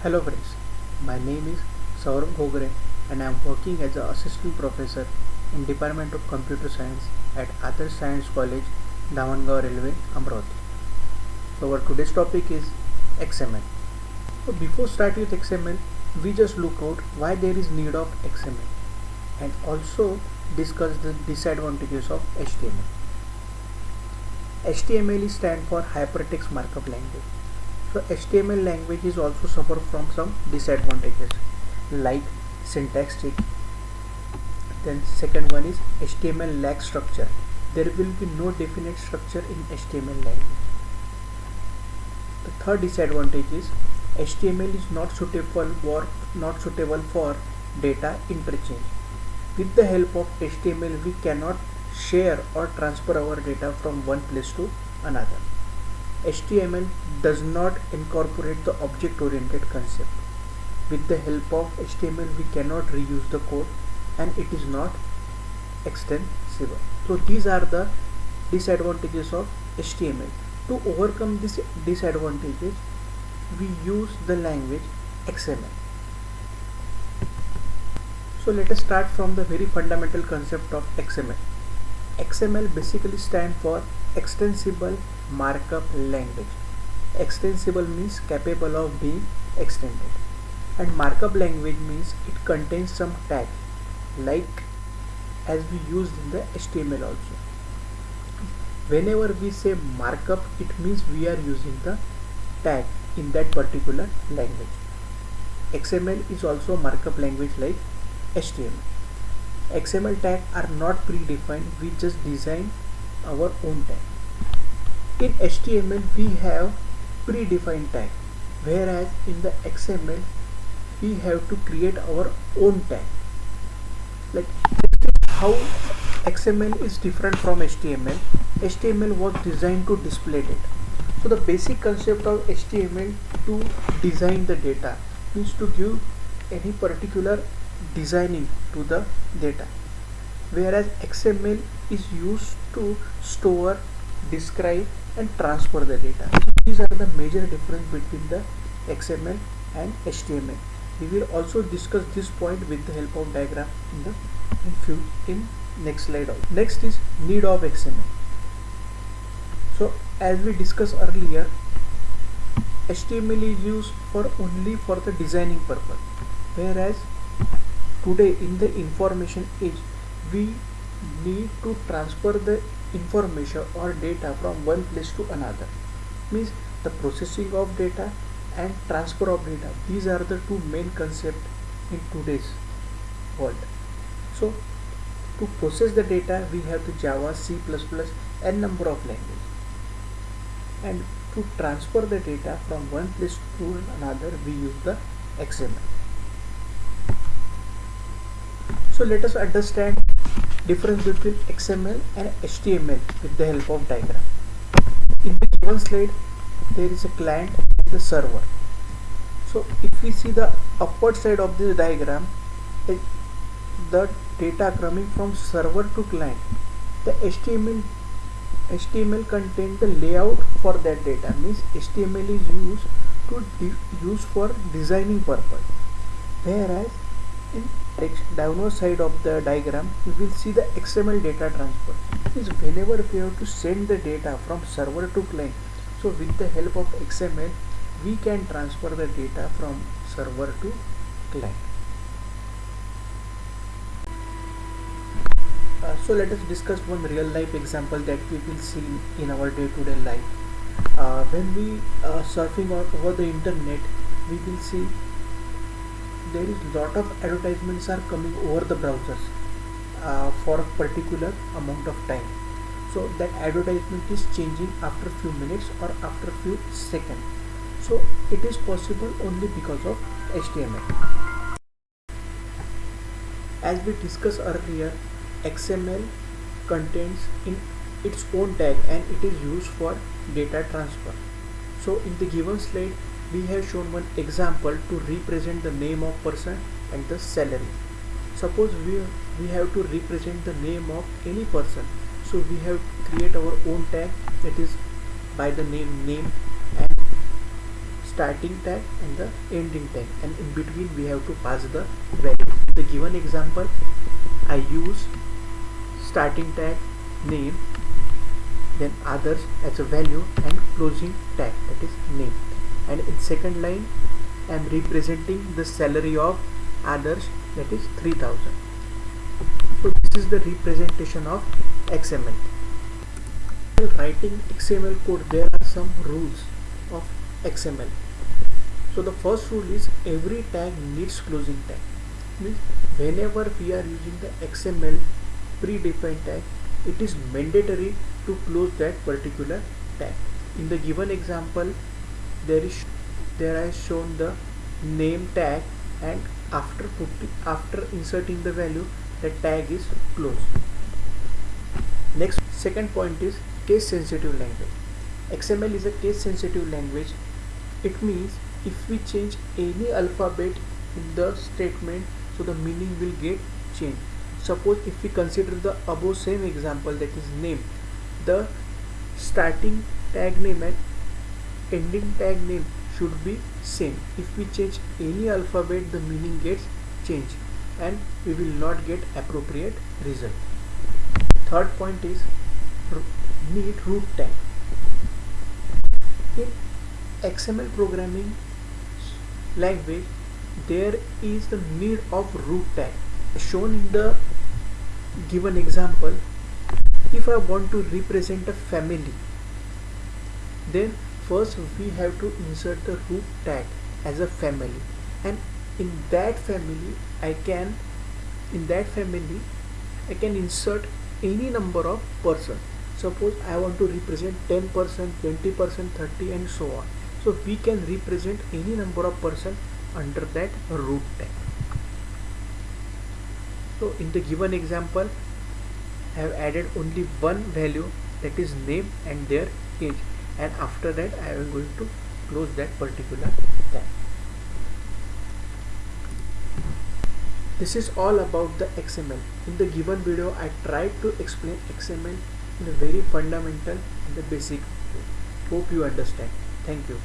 Hello friends, my name is Saurabh Gogre and I am working as an assistant professor in Department of Computer Science at Adarsh Science College, Damangaon Railway, Amravati. So our today's topic is XML. So before starting with XML, we just look out why there is need of XML and also discuss the disadvantages of HTML. HTML is stand for Hypertext Markup Language. So HTML language is also suffer from some disadvantages like syntax check. Then second one is HTML lacks structure. There will be no definite structure in HTML language. The third disadvantage is HTML is not suitable for data interchange. With the help of HTML, we cannot share or transfer our data from one place to another. HTML does not incorporate the object-oriented concept. With the help of HTML, we cannot reuse the code and it is not extensible. So these are the disadvantages of HTML. To overcome these disadvantages, we use the language XML. So let us start from the very fundamental concept of XML. XML basically stands for Extensible Markup Language. Extensible means capable of being extended, and markup language means it contains some tag, like as we used in the HTML also. Whenever we say markup, it means we are using the tag in that particular language. XML is also markup language like HTML. XML tags are not predefined, we just design our own tag. In HTML we have predefined tag, whereas in the XML we have to create our own tag. Like how XML is different from HTML. HTML was designed to display data. So the basic concept of HTML to design the data means to give any particular designing to the data, whereas XML is used to store, describe and transfer the data. So these are the major difference between the XML and HTML. We will also discuss this point with the help of diagram in next slide. Next is need of XML. So as we discussed earlier, HTML is used only for the designing purpose, whereas today in the information age we need to transfer the information or data from one place to another, means the processing of data and transfer of data. These are the two main concepts in today's world. So to process the data we have the Java, C++ and number of languages, and to transfer the data from one place to another we use the XML. So let us understand difference between XML and HTML with the help of diagram. In the given slide there is a client and the server. So if we see the upward side of this diagram, the data coming from server to client, the HTML contains the layout for that data, means HTML is used for designing purpose, whereas in downward side of the diagram we will see the XML data transfer. Means whenever we have to send the data from server to client, so with the help of XML we can transfer the data from server to client. So let us discuss one real life example that we will see in our day-to-day life. When we are surfing over the internet, we will see there is lot of advertisements are coming over the browsers for a particular amount of time. So that advertisement is changing after few minutes or after few seconds. So it is possible only because of HTML. As we discussed earlier, XML contains in its own tag and it is used for data transfer. So in the given slide we have shown one example to represent the name of person and the salary. Suppose we have to represent the name of any person, so we have to create our own tag that is by the name and starting tag and the ending tag, and in between we have to pass the value. In the given example, I use starting tag name, then others as a value, and closing tag, that is name. And in second line I am representing the salary of others, that is 3000. So this is the representation of XML. While writing XML code, there are some rules of XML. So the first rule is every tag needs closing tag. Means whenever we are using the XML predefined tag, it is mandatory to close that particular tag. In the given example, there I shown the name tag, and after inserting the value, the tag is closed. Next, second point is case sensitive language. XML is a case sensitive language. It means if we change any alphabet in the statement, so the meaning will get changed. Suppose if we consider the above same example, that is name, the starting tag name and ending tag name should be same. If we change any alphabet, the meaning gets changed and we will not get appropriate result. Third point is need root tag. In XML programming language, there is the need of root tag. Shown in the given example, if I want to represent a family, then first we have to insert the root tag as a family, and in that family I can insert any number of person. Suppose I want to represent 10%, 20%, 30 and so on. So we can represent any number of person under that root tag. So in the given example, I have added only one value, that is name and their age, and after that I am going to close that particular tag. This is all about the XML. In the given video, I tried to explain XML in a very fundamental and the basic way. Hope you understand. Thank you.